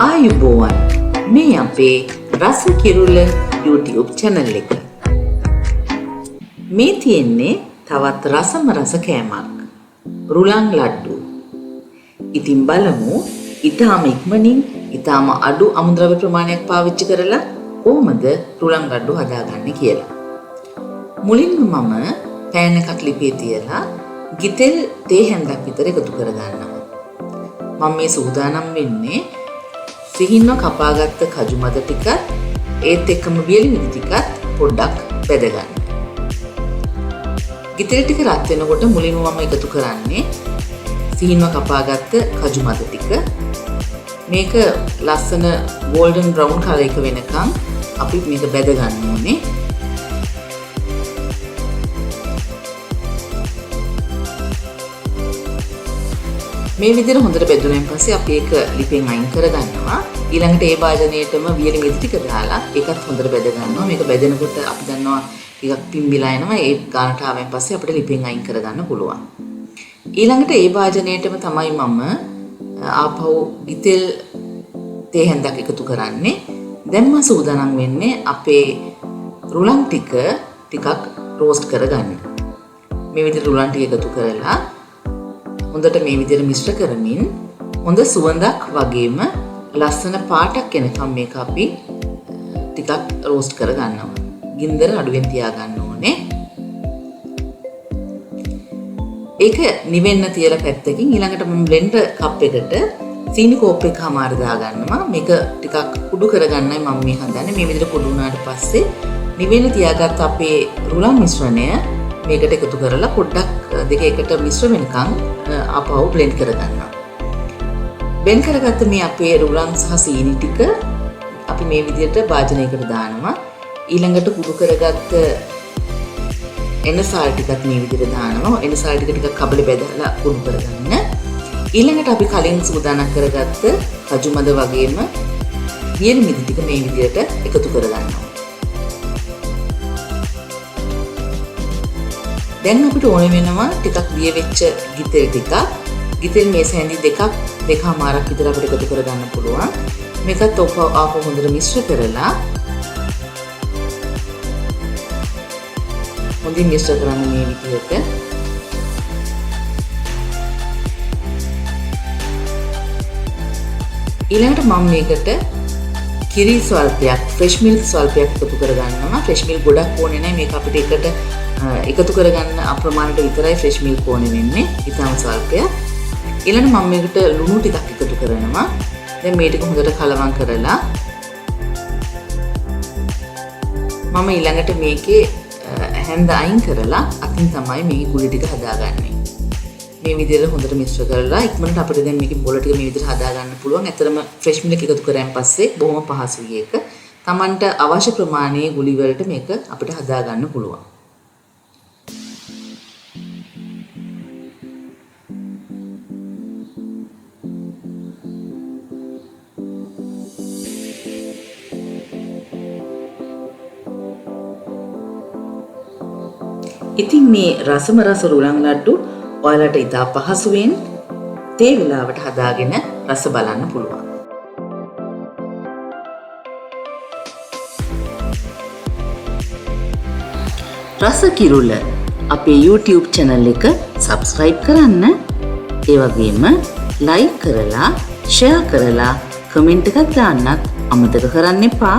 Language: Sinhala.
ආයුබෝවන් මේ අපේ Rasa Kirula YouTube channel එක. මේ තියෙන්නේ තවත් රසම රස කෑමක්. Rulan Laddu. ඉතින් බලමු ඊටාම ඉක්මනින් ඊටාම අඩු අමුද්‍රව්‍ය ප්‍රමාණයක් පාවිච්චි කරලා කොහොමද Rulan Laddu හදාගන්නේ කියලා. මුලින්ම මම පෑන් එකක් ලිපේ තියලා ගිතෙල් තේ හැන්දක් විතර එකතු කරගන්නවා. මම මේ සූදානම් වෙන්නේ සිහින්ව කපාගත්ත කජු මද ටිකත් ඒත් එක්කම වියලි මිදි ටිකත් පොඩ්ඩක් බෙද ගන්න. ගිතෙල් ටික රත් වෙනකොට මුලින්ම මම එකතු කරන්නේ සිහින්ව කපාගත්ත කජු මද ටික. මේක ලස්සන golden brown color එක වෙනකන් අපි මේක බෙද ගන්න ඕනේ. මේ විදිහට හොඳට බෙදුණාන් පස්සේ අපි ඒක ලිපෙන් අයින් කරගන්නවා. ඊළඟට ඒ භාජනයේටම වියලි මිදි ටික දාලා ඒකත් හොඳට බෙද ගන්නවා. මේක බෙදෙනකොට අපි දන්නවා ටිකක් පිම්බිලා එනවා. ඒ ගානට ආවෙන් පස්සේ අපිට ලිපෙන් අයින් කරගන්න පුළුවන්. ඊළඟට ඒ භාජනයේටම තමයි මම ආපහු ගිතෙල් තේ හැන්දක් එකතු කරන්නේ. දැන් මම සූදානම් වෙන්නේ අපේ රුලන් ටිකක් රෝස්ට් කරගන්න. මේ විදිහට රුලන් ටික එකතු කරලා හොඳට මේ විදිහට මිශ්‍ර කරමින් හොඳ සුවඳක් වගේම ලස්සන පාටක් එනකම් මේක අපි ටිකක් රෝස්ට් කරගන්නවා. ගින්දර අඩුවෙන් තියාගන්න ඕනේ. ඒක නිවෙන්න තියලා පැත්තකින් ඊළඟට මම බ්ලෙන්ඩර් කප් එකට සීනි කෝප් එකමාර දාගන්නවා. මේක ටිකක් කුඩු කරගන්නයි මම මේ හදන්නේ. මේ විදිහට කුඩු වුණාට පස්සේ නිවෙන්න තියාගත්ත අපේ රුලන් මිශ්‍රණය මේකට එකතු කරලා පොඩ්ඩක් දෙක එකට මිශ්‍ර වෙනකන් ආපහු බ්ලෙන්ඩ් කරගන්නවා. බෙන් කරගත්ත මේ අපේ රුලන් සහ සීනි ටික අපි මේ විදිහට භාජනයකට දානවා. ඊළඟට කුඩු කරගත්ත එනසාල් ටිකත් මේ විදිහට දානවා. එනසාල් ටික ටිකක් කබල බෙදලා කුඩු කරගන්න. ඊළඟට අපි කලින් සූදානම් කරගත්ත කජු මද වගේම වියලි මිදි ටික මේ විදිහට එකතු කරගන්නවා. දැන් අපිට ඕන වෙනවා ටිකක් දිය වෙච්ච ගිතෙල් ටිකක්. ගිතෙල් මේස හැඳි දෙකමාරක් විතර අපිට එකතු කරගන්න පුළුවන්. මේකත් ආපහු හොඳට මිශ්‍ර කරලා හොඳින් මිශ්‍ර කරන්න මේ විදිහට. ඊළඟට මම මේකට කිරි ස්වල්පයක්, ෆ්‍රෙෂ් මිල්ක් ස්වල්පයක් එකතු කරගන්නවා. ෆ්‍රෙෂ් මිල්ක් ගොඩක් ඕනේ නැහැ. මේක අපිට එකතු කරගන්න අප්‍රමාණයට විතරයි ෆ්‍රෙෂ් මිල්ක් ඕනේ වෙන්නේ. ඊටම ස්වල්පයක්. ඊළඟට මම මේකට ලුණු ටිකක් එකතු කරනවා. දැන් මේ ටික හොඳට කලවම් කරලා මම ඊළඟට මේකේ හැන්ද අයින් කරලා අතින් තමයි මේ කුළි ටික හදාගන්නේ. මේ විදිහට හොඳට මිශ්‍ර කරලා ඉක්මනට අපිට දැන් මේකේ බොල ටික මේ විදිහට හදාගන්න පුළුවන්. ඇත්තටම ෆ්‍රෙෂ් මිල්ක් එකතු කරාන් පස්සේ බොහොම පහසුයි ඒක. Tamanට අවශ්‍ය ප්‍රමාණයේ ගුලි වලට මේක අපිට හදාගන්න පුළුවන්. ඉතින් මේ රසම රස රුලන් ලඩ්ඩු ඔයාලට ඉතා පහසුවෙන් තේ වෙලාවට හදාගෙන රස බලන්න පුළුවන්. Rasa Kirula අපේ YouTube channel එක subscribe කරන්න. ඒ වගේම like කරලා, share කරලා, comment එකක් දාන්නත් අමතක කරන්න එපා.